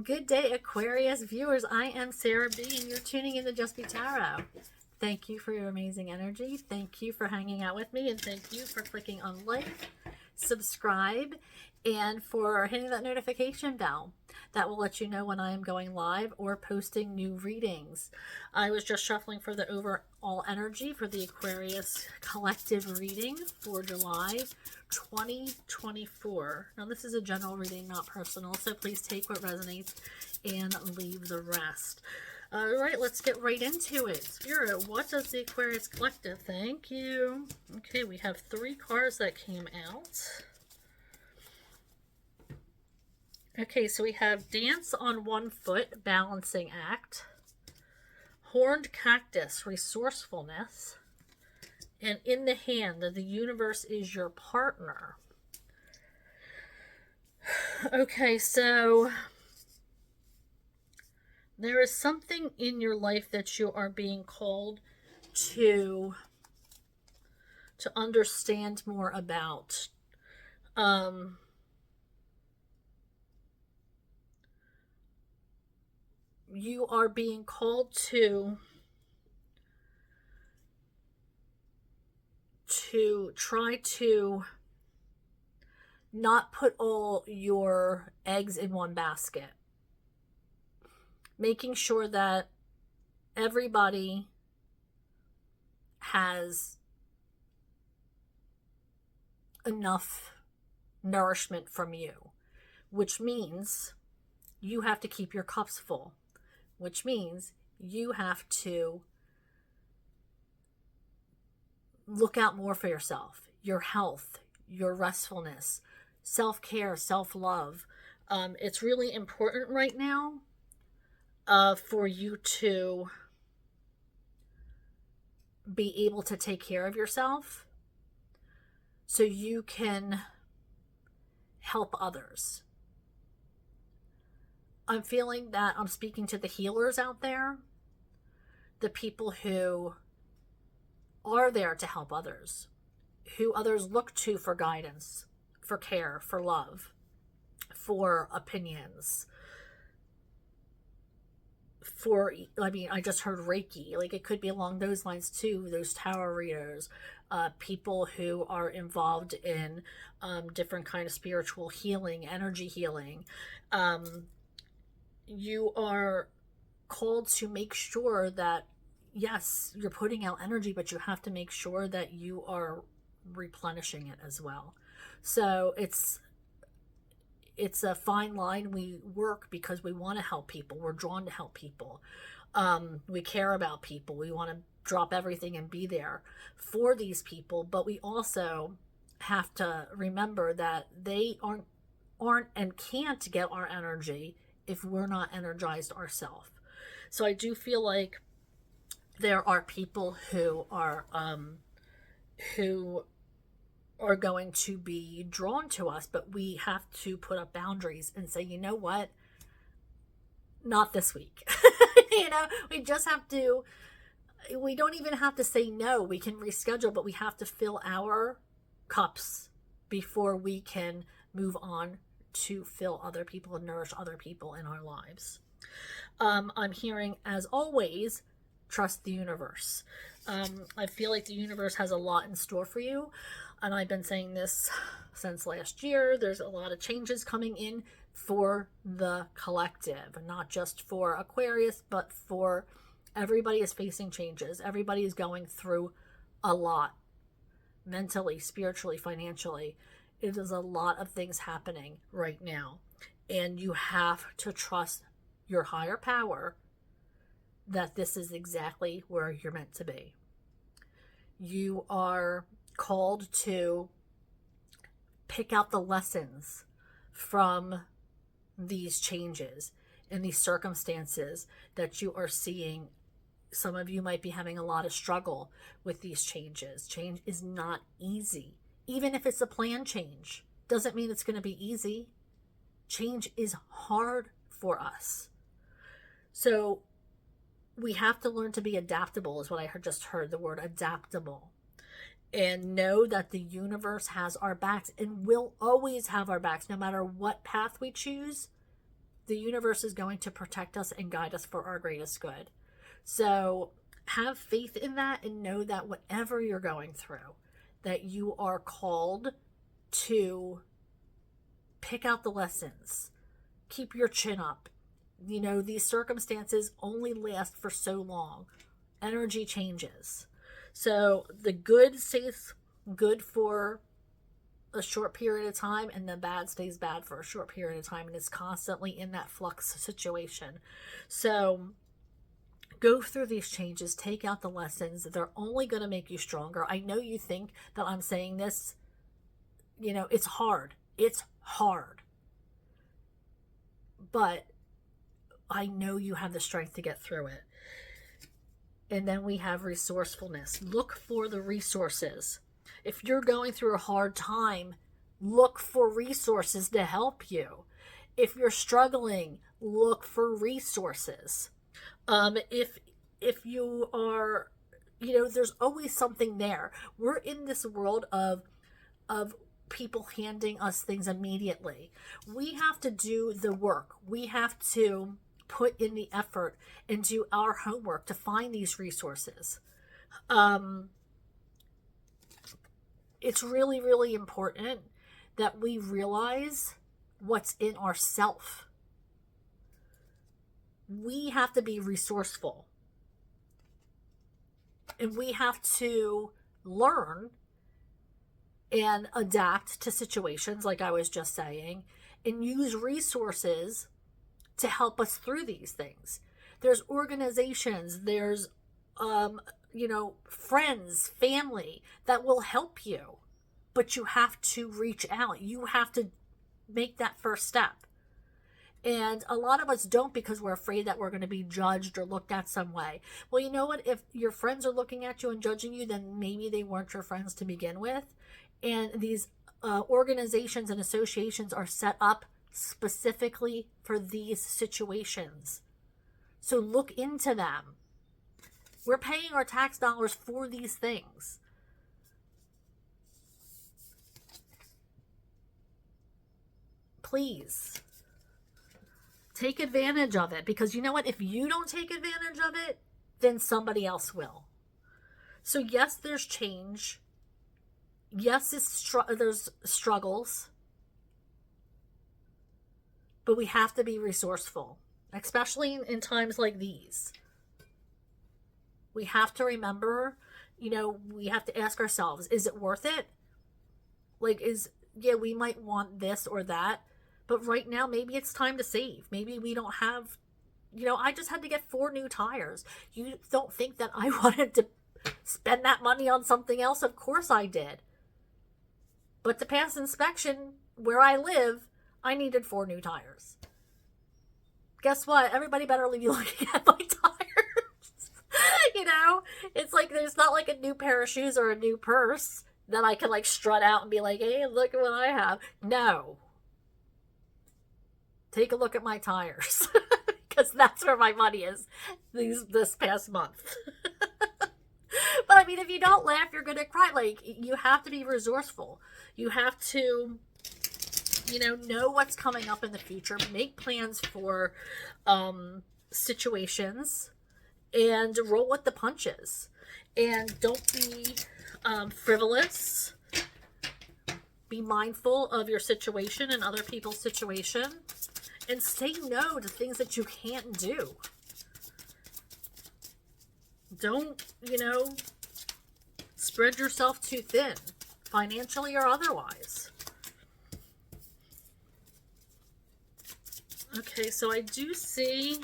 Good day, Aquarius viewers. I am Sarah B, and you're tuning in to Just Be Tarot. Thank you for your amazing energy. Thank you for hanging out with me, and thank you for clicking on like, subscribe, and for hitting that notification bell. That will let you know when I am going live or posting new readings. I was just shuffling for the overall energy for the Aquarius collective reading for July 2024. Now, this is a general reading, not personal, so please take what resonates and leave the rest. All right, let's get right into it. Spirit, what does the Aquarius Collective? Thank you. Okay, we have 3 cards that came out. Okay, so we have Dance on One Foot, Balancing Act. Horned Cactus, Resourcefulness. And in the hand, the universe is your partner. Okay, so there is something in your life that you are being called to understand more about. You are being called to try to not put all your eggs in one basket. Making sure that everybody has enough nourishment from you, which means you have to keep your cups full, which means you have to look out more for yourself, your health, your restfulness, self-care, self-love. It's really important right now for you to be able to take care of yourself so you can help others. I'm feeling that I'm speaking to the healers out there, the people who are there to help others, who others look to for guidance, for care, for love, for opinions, I just heard Reiki. Like, it could be along those lines too, those tarot readers, people who are involved in different kind of spiritual healing, energy healing. You are called to make sure that, yes, you're putting out energy, but you have to make sure that you are replenishing it as well. So it's a fine line. We work because we want to help people. We're drawn to help people. We care about people. We want to drop everything and be there for these people. But we also have to remember that they aren't and can't get our energy if we're not energized ourselves. So I do feel like there are people who are going to be drawn to us, but we have to put up boundaries and say, you know what, not this week. We just have to, we don't even have to say no. We can reschedule, but we have to fill our cups before we can move on to fill other people and nourish other people in our lives. I'm hearing, as always, trust the universe. I feel like the universe has a lot in store for you, and I've been saying this since last year. There's a lot of changes coming in for the collective, not just for Aquarius, but for everybody is facing changes. Everybody is going through a lot, mentally, spiritually, financially. It is a lot of things happening right now, and you have to trust your higher power that this is exactly where you're meant to be. You are called to pick out the lessons from these changes and these circumstances that you are seeing. Some of you might be having a lot of struggle with these changes. Change is not easy. Even if it's a planned change, doesn't mean it's going to be easy. Change is hard for us. So we have to learn to be adaptable, is what I just heard, the word adaptable. And know that the universe has our backs and will always have our backs, no matter what path we choose. the universe is going to protect us and guide us for our greatest good. So have faith in that and know that whatever you're going through, that you are called to pick out the lessons, keep your chin up. You know, these circumstances only last for so long. Energy changes. So the good stays good for a short period of time, and the bad stays bad for a short period of time, and it's constantly in that flux situation. So go through these changes, take out the lessons. They're only going to make you stronger. I know you think that I'm saying this, you know, it's hard. It's hard. But I know you have the strength to get through it. And then we have resourcefulness. Look for the resources. If you're going through a hard time, look for resources to help you. If you're struggling, look for resources. If you are, you know, there's always something there. We're in this world of people handing us things immediately. We have to do the work. We have to put in the effort and do our homework to find these resources. It's really, really important that we realize what's in ourself. We have to be resourceful. And we have to learn and adapt to situations, like I was just saying, and use resources to help us through these things. There's organizations, there's, you know, friends, family that will help you, but you have to reach out. You have to make that first step. And a lot of us don't, because we're afraid that we're going to be judged or looked at some way. Well, you know what? If your friends are looking at you and judging you, then maybe they weren't your friends to begin with. And these organizations and associations are set up specifically for these situations. So look into them. We're paying our tax dollars for these things. Please take advantage of it, because you know what? If you don't take advantage of it, then somebody else will. So yes, there's change. Yes, there's struggles. But we have to be resourceful, especially in times like these. We have to remember, you know, we have to ask ourselves, is it worth it? Like, yeah, we might want this or that, but right now, maybe it's time to save. Maybe we don't have, you know, I just had to get 4 new tires. You don't think that I wanted to spend that money on something else? Of course I did. But to pass inspection where I live, I needed 4 new tires. Guess what? Everybody better be looking at my tires. You know, it's like there's not like a new pair of shoes or a new purse that I can like strut out and be like, hey, look at what I have. No. Take a look at my tires, because that's where my money is this past month. But I mean, if you don't laugh, you're going to cry. Like, you have to be resourceful. You have to, you know what's coming up in the future. Make plans for situations and roll with the punches. And don't be frivolous. Be mindful of your situation and other people's situation. And say no to things that you can't do. Don't, spread yourself too thin, financially or otherwise. Okay, so I do see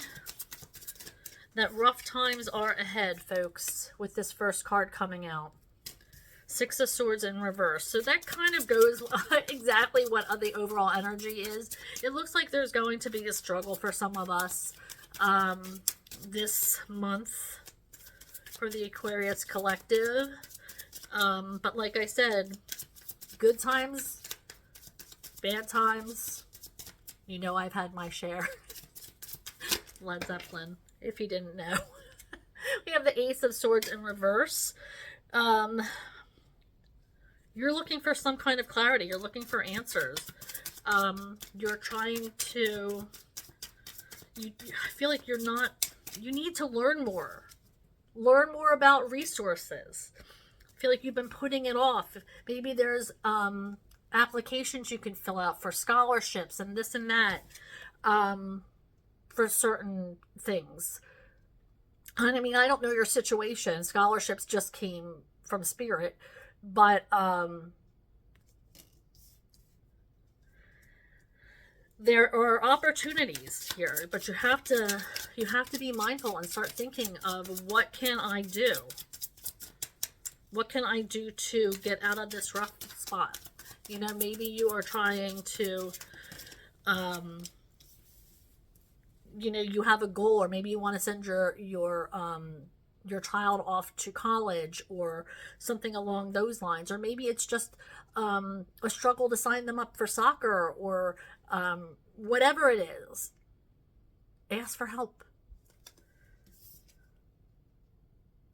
that rough times are ahead, folks, with this first card coming out. 6 of Swords in reverse. So that kind of goes exactly what the overall energy is. It looks like there's going to be a struggle for some of us this month for the Aquarius collective. But like I said, good times, bad times, I've had my share. Led Zeppelin, if you didn't know. We have the Ace of Swords in reverse. You're looking for some kind of clarity. You're looking for answers. You're trying to I feel like you're not, you need to learn more. Learn more about resources. I feel like you've been putting it off. Maybe there's applications you can fill out for scholarships and this and that, for certain things. And I mean, I don't know your situation. Scholarships just came from Spirit, but there are opportunities here, but you have to be mindful and start thinking of, what can I do? What can I do to get out of this rough spot? You know, maybe you are trying to, you know, you have a goal, or maybe you want to send your child off to college or something along those lines, or maybe it's just a struggle to sign them up for soccer, or whatever it is. Ask for help.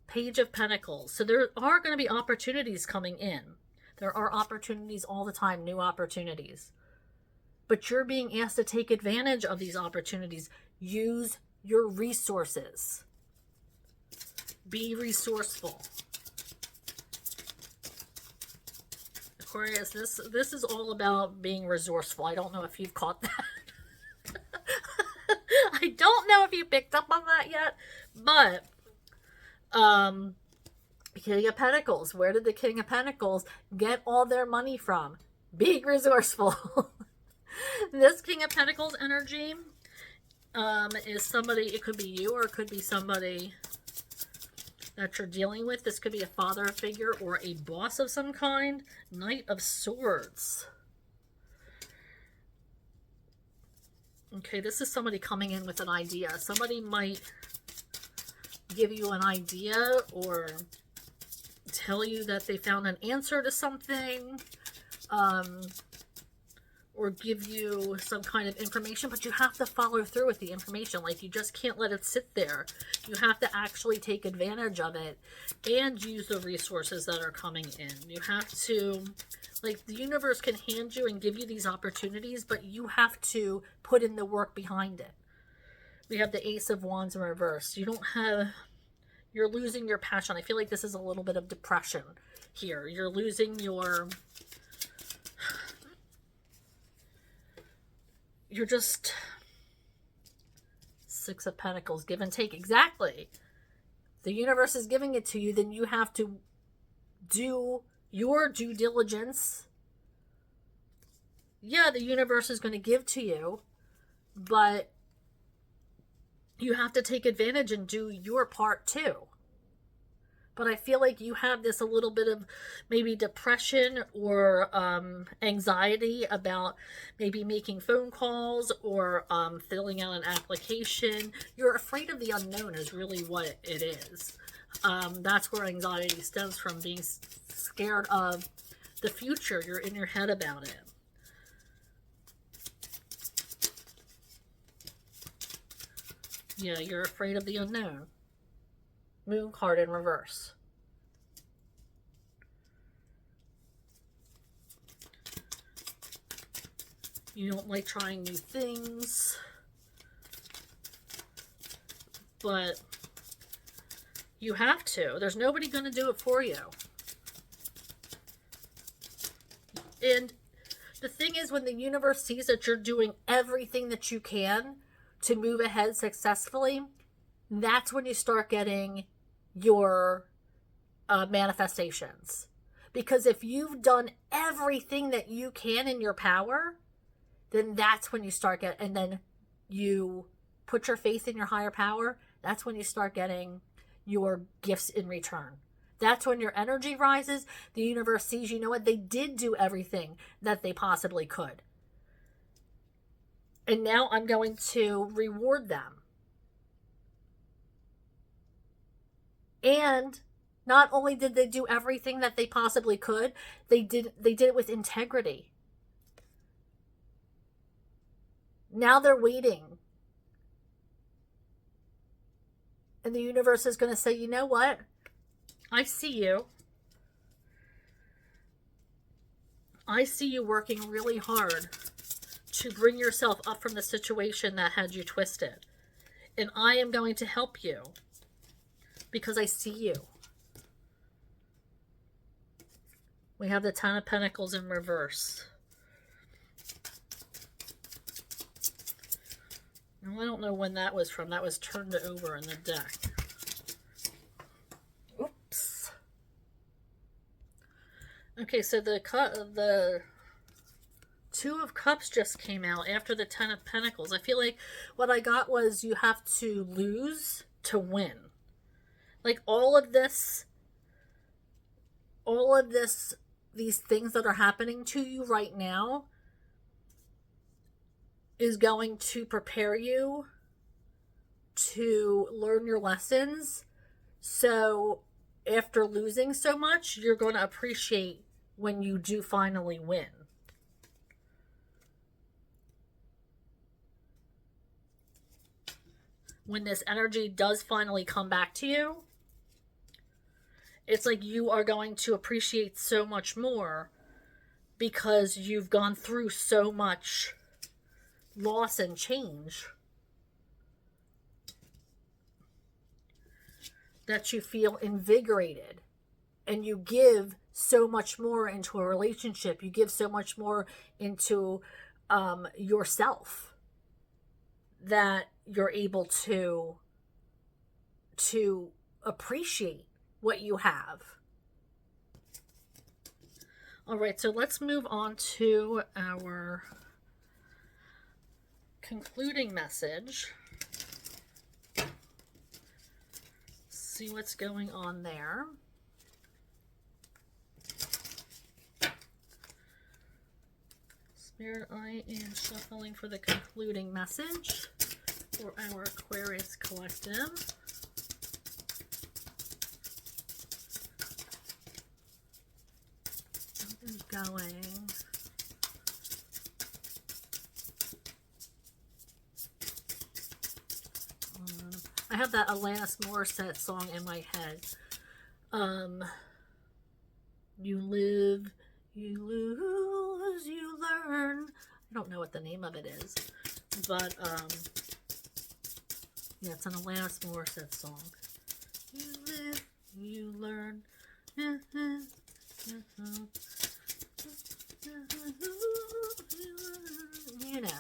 Page of Pentacles. So there are going to be opportunities coming in. There are opportunities all the time, new opportunities. But you're being asked to take advantage of these opportunities. Use your resources. Be resourceful. Aquarius, this is all about being resourceful. I don't know if you've caught that. I don't know if you picked up on that yet, but King of Pentacles. Where did the King of Pentacles get all their money from? Being resourceful. This King of Pentacles energy is somebody, it could be you, or it could be somebody that you're dealing with. This could be a father figure or a boss of some kind. Knight of Swords. Okay, this is somebody coming in with an idea. Somebody might give you an idea or tell you that they found an answer to something, or give you some kind of information, but you have to follow through with the information. Like, you just can't let it sit there. You have to actually take advantage of it and use the resources that are coming in. You have to, like, the universe can hand you and give you these opportunities, but you have to put in the work behind it. We have the Ace of Wands in reverse. You don't have, you're losing your passion. I feel like this is a little bit of depression here. You're losing your, you're just, Six of Pentacles, give and take. Exactly. The universe is giving it to you, then you have to do your due diligence. Yeah, the universe is going to give to you, but you have to take advantage and do your part too. But I feel like you have this a little bit of maybe depression or anxiety about maybe making phone calls or filling out an application. You're afraid of the unknown is really what it is. That's where anxiety stems from, being scared of the future. You're in your head about it. Yeah, you're afraid of the unknown. Moon card in reverse. You don't like trying new things, but you have to. There's nobody going to do it for you. And the thing is, when the universe sees that you're doing everything that you can to move ahead successfully, that's when you start getting your manifestations. Because if you've done everything that you can in your power, then that's when you start getting, and then you put your faith in your higher power, that's when you start getting your gifts in return. That's when your energy rises. The universe sees, you know what, they did do everything that they possibly could. And now I'm going to reward them. And not only did they do everything that they possibly could, they did it with integrity. Now they're waiting. And the universe is going to say, you know what? I see you. I see you working really hard to bring yourself up from the situation that had you twisted. And I am going to help you because I see you. We have the Ten of Pentacles in reverse. Now, I don't know when that was from. That was turned over in the deck. Oops. Okay, so the Two of Cups just came out after the Ten of Pentacles. I feel like what I got was you have to lose to win. Like all of this, these things that are happening to you right now is going to prepare you to learn your lessons. So after losing so much, you're going to appreciate when you do finally win. When this energy does finally come back to you, it's like you are going to appreciate so much more because you've gone through so much loss and change that you feel invigorated, and you give so much more into a relationship. You give so much more into yourself that you're able to appreciate what you have. All right, so let's move on to our concluding message. See what's going on there. Spirit, I am shuffling for the concluding message for our Aquarius collective. Going. I have that Alanis Morissette song in my head. You live, you lose, you learn. I don't know what the name of it is, but yeah, it's an Alanis Morissette song. You live, you learn.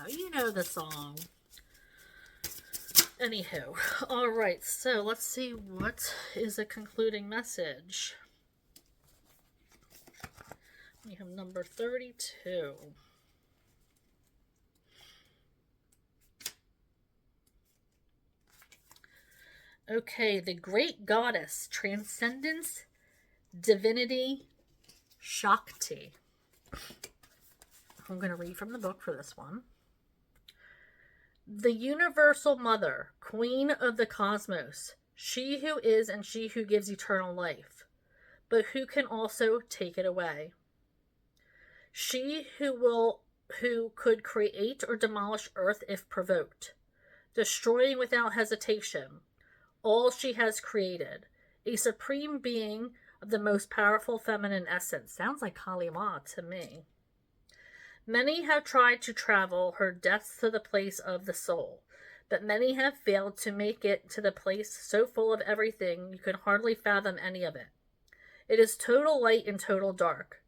You know the song. Anywho, all right, so let's see what is a concluding message. We have number 32. Okay, the Great Goddess, Transcendence, Divinity, Shakti. I'm going to read from the book for this one. The Universal Mother, Queen of the Cosmos, she who is and she who gives eternal life, but who can also take it away. She who could create or demolish earth if provoked, destroying without hesitation all she has created, a supreme being of the most powerful feminine essence. Sounds like Kali Ma to me. Many have tried to travel her depths to the place of the soul, but many have failed to make it to the place so full of everything you could hardly fathom any of it. It is total light and total dark,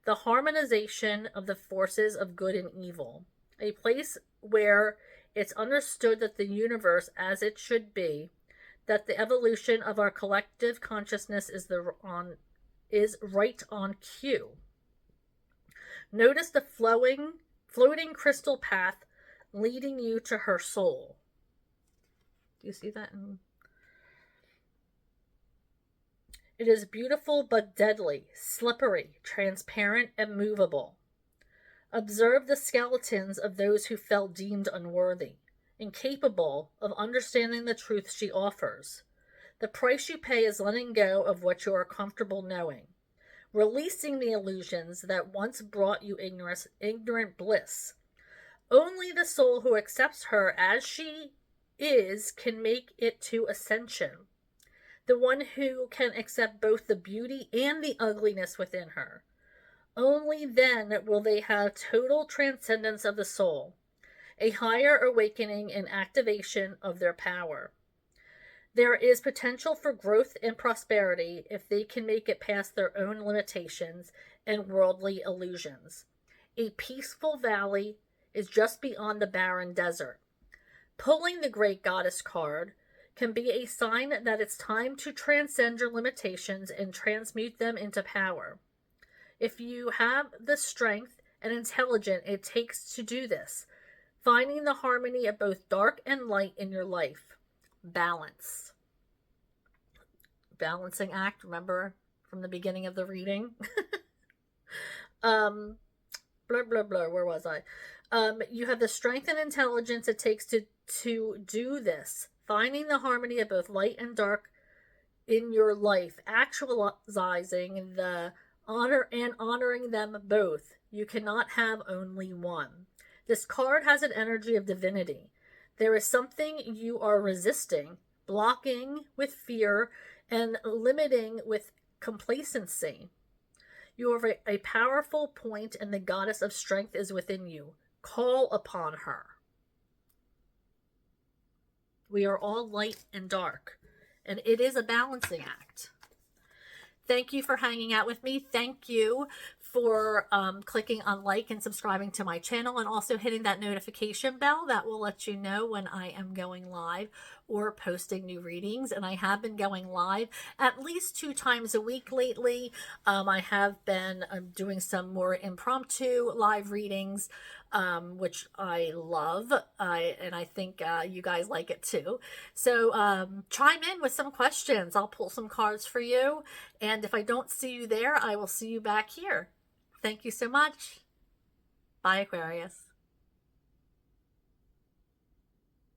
the harmonization of the forces of good and evil, a place where it's understood that the universe as it should be, that the evolution of our collective consciousness is right on cue. Notice the floating crystal path leading you to her soul. Do you see that? It is beautiful but deadly, slippery, transparent, and movable. Observe the skeletons of those who felt deemed unworthy, incapable of understanding the truth she offers. The price you pay is letting go of what you are comfortable knowing, releasing the illusions that once brought you ignorant bliss. Only the soul who accepts her as she is can make it to ascension. The one who can accept both the beauty and the ugliness within her. Only then will they have total transcendence of the soul. a higher awakening and activation of their power. There is potential for growth and prosperity if they can make it past their own limitations and worldly illusions. A peaceful valley is just beyond the barren desert. Pulling the Great Goddess card can be a sign that it's time to transcend your limitations and transmute them into power. If you have the strength and intelligence it takes to do this, finding the harmony of both dark and light in your life. Balance. Balancing act, remember from the beginning of the reading? Blah, blah, blah, where was I? You have the strength and intelligence it takes to do this. Finding the harmony of both light and dark in your life. Actualizing the honor and honoring them both. You cannot have only one. This card has an energy of divinity. There is something you are resisting, blocking with fear, and limiting with complacency. You are a powerful point, and the goddess of strength is within you. Call upon her. We are all light and dark, and it is a balancing act. Thank you for hanging out with me. Thank you for clicking on like and subscribing to my channel, and also hitting that notification bell that will let you know when I am going live or posting new readings. And I have been going live at least 2 times a week lately. I have been doing some more impromptu live readings, which I love, and I think you guys like it too. So chime in with some questions. I'll pull some cards for you, and if I don't see you there, I will see you back here. Thank you so much. Bye, Aquarius.